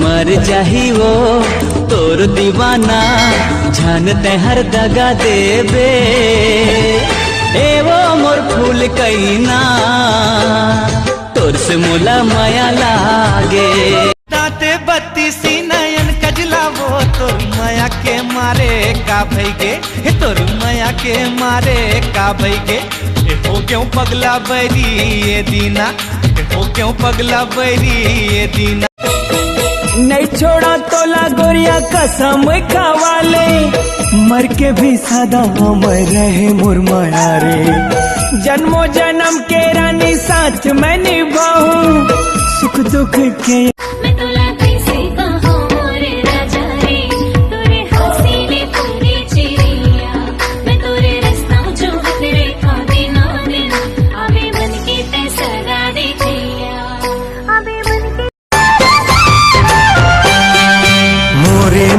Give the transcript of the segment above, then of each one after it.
मर जाही वो तोर दीवाना जानते हर दगा देबे ए वो मोर फूल कईना तोर से मोला माया लागे दाते बत्तीसी नयन कजला वो तोर माया के मारे का भईगे हे तोर माया के मारे का भईगे हो क्यों पगला बैरी ये दीना हो क्यों पगला बैरी ये दीना नहीं छोड़ा तोला गोरिया कसम खावाले मर के भी सदा हमर रहे मुरमाया रे जन्मों जन्म के रानी साथ मैं निभाऊं सुख दुख के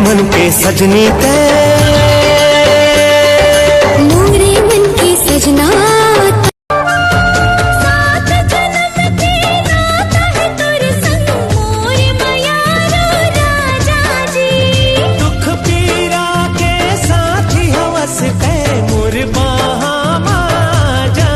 मन के सजनी ते मोरे मन के सजना सात जन्म के नाता है तोरे संग मोर माया राजा जी दुख पीरा के साथी हवस के मोर बाहा माजा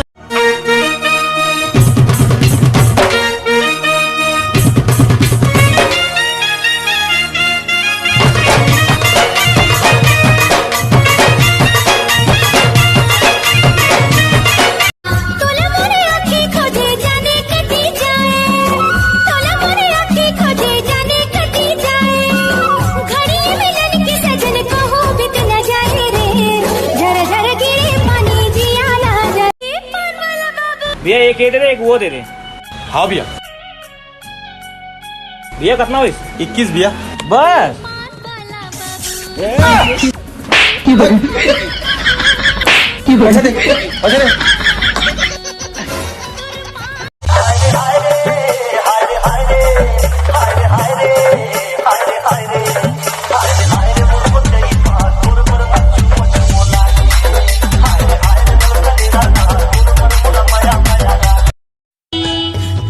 भैया एक ये दे दे एक वो दे दे। हाँ भैया। भैया कितना हुई? 21 भैया। बस अच्छा दे, अच्छा दे।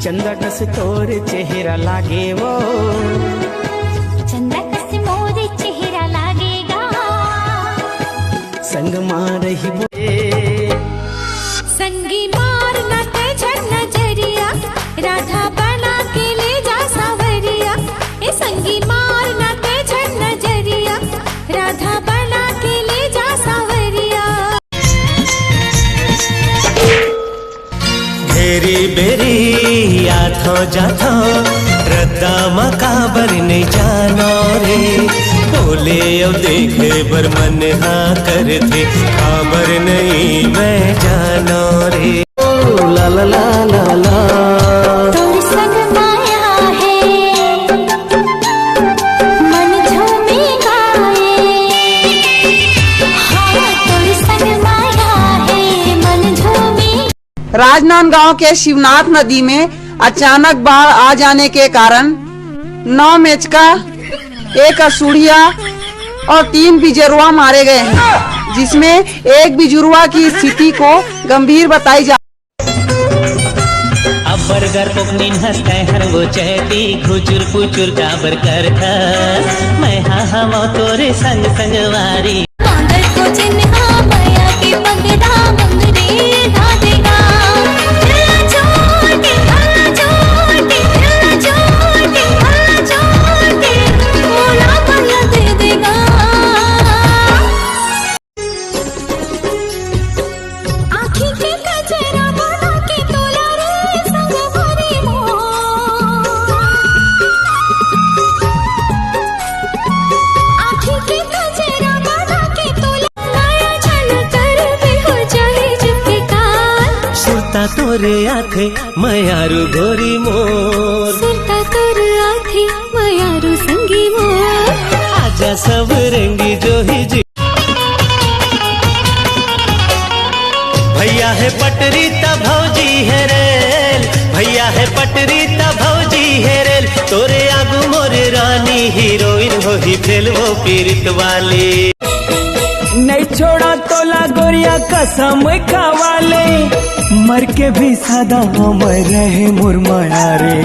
चंदा कस तोर चेहरा लागे वो चंदा कस मोर चेहरा लागेगा संग मार ही वो संगी मार न ते झर नजरिया राधा बना के ले जा सावरिया ए संगी मार न ते झर नजरिया राधा बना के ले जा सावरिया घेरी बेरी याथो जाथो रद्दा मकाबर नहीं जानो रे बोले अब देखे बर मन हाँ कर थे खबर नहीं मैं जानो रे ओ ला ला ला ला ला तोर संग माया है मन झूमे गाए हाँ तोर संग माया है मन झूमे। राजनांदगांव के शिवनाथ नदी में अचानक बाढ़ आ जाने के कारण 9 मेचका, 1 असुड़िया और 3 बिजरुआ मारे गए हैं, जिसमें एक बिजुरुआ की स्थिति को गंभीर बताई जा। अब बरगर पोकनीन हंसते हर वो चहती खुचुर पुचुर काबर कर मैं हाँ वो तोरे संग संगवारी बांदर को चिन्हा माया के पगड़ा मंगरे धा देगा बोला माया दे देगा आँखी के कजरा बना के तोला रे संग भरी मोर आँखी के कजरा बना के तोला नया छल कर भी हो जाए जिसके काल सुरता तोरे आखे मयारू गोरी मोर सुरता तोर आखे मयारू संगी मोर आजा सब रंगी जो ही जी भैया है पटरी ता भौजी है रेल भैया है पटरी ता भौजी है रेल तोरे आगू मोरे रानी हीरोइन हो ही फेल वो पीरित वाली नहीं छोड़ा तोला गोरिया कसम खावाले मर के भी सदा हमर रहे मुरमाया रे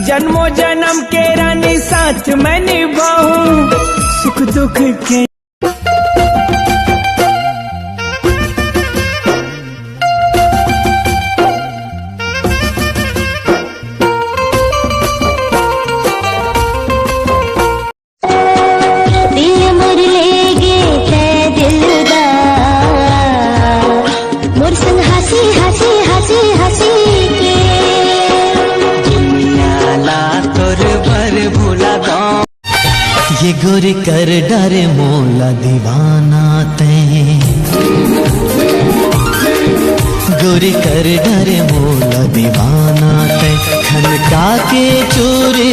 जन्मों जन्म के रानी साथ साथ मैं निभाऊं सुख दुख के। ये गोरी कर डरे मोला दीवाना ते, गोरी कर डरे मोला दीवाना ते, खनका के चोरी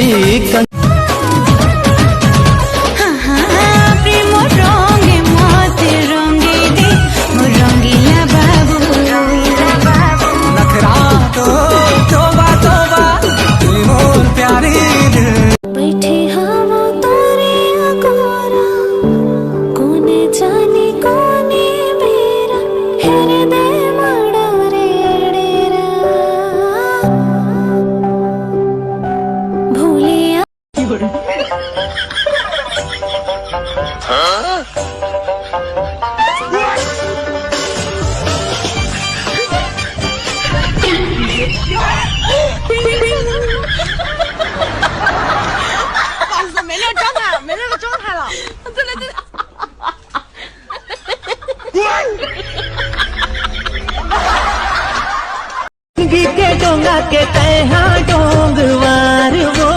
के डोंगा के तैहा डोंगवार वो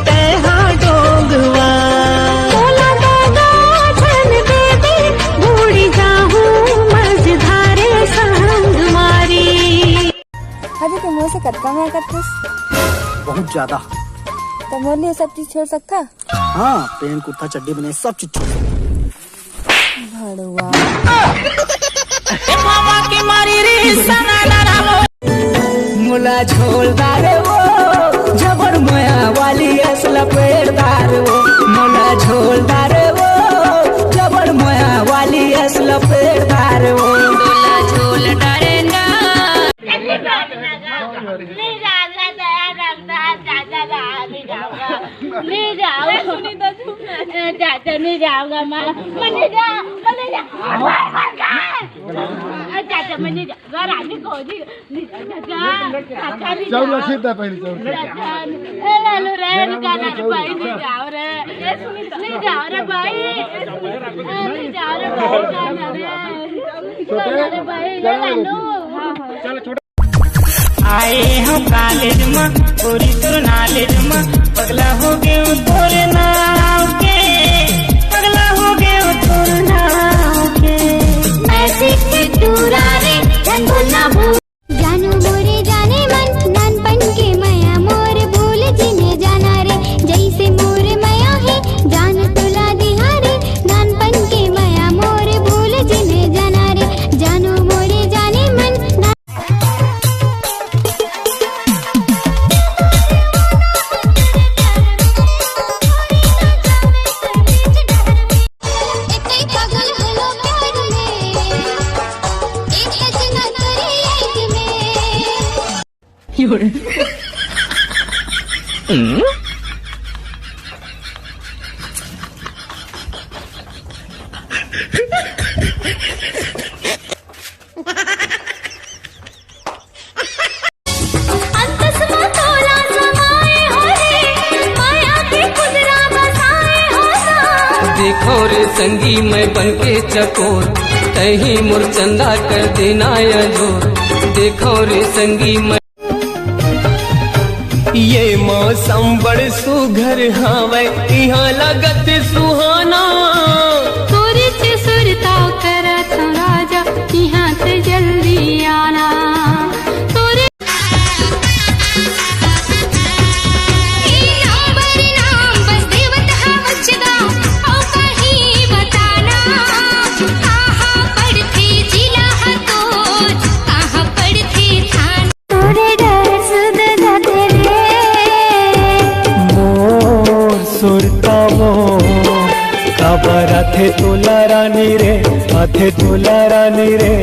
तैहा डोंगवार बूढ़ी जाऊं मझधारे संग मारी। अरे तुम मुझसे कटका मैं करतीस बहुत ज्यादा। तो मोर लिए सब चीज छोड़ सकता? हाँ, पेंट कुर्ता चड्डी बने सब चीज छोड़ भड़वा की मारी रे सना मुला झोलदार वो जबर माया वाली असला पेड़दार वो, मुला झोलदार वो जबर माया वाली असला पेड़दार वो। मुला झोलदार ना नहीं जाऊंगा माँ नहीं चाचा मैं नहीं जाऊंगा रानी को लालू रेल का भाई नहीं जाओ रे भाई नहीं जाओ रे भाई लालू आए हम कॉलेज में पूरी तो नॉलेज में पगला हो गए तोर नाम के, पगला हो गए तोर नाम के। ऐसे के दूरा रे जन भूलना भूल जानू मोरे जाने मन नानपन के माया मोर भूल जिने जाना रे जैसे मोर माया है जान तुला दिहा रे नानपन के माया मोर भूल जिने जाना रे जानू मोरे जाने मन देखो रे संगी मैं बनके चकोर तही मुरचंदा कर देना या जोर। देखो रे संगी मैं ये मौसम बड़ सुघर हवे यहाँ लगत सुहाना तोरे से सुरता करा तो राजा यहाँ से जल्दी आना तोरे नाम बस देवत बचदा और कहीं बताना कहाँ पढ़ते जिला हतोर कहाँ पढ़ते थान तोरे डर सुध जाते सुरता वो खबर आथे तुला रानी रे, आथे तुला रानी रे।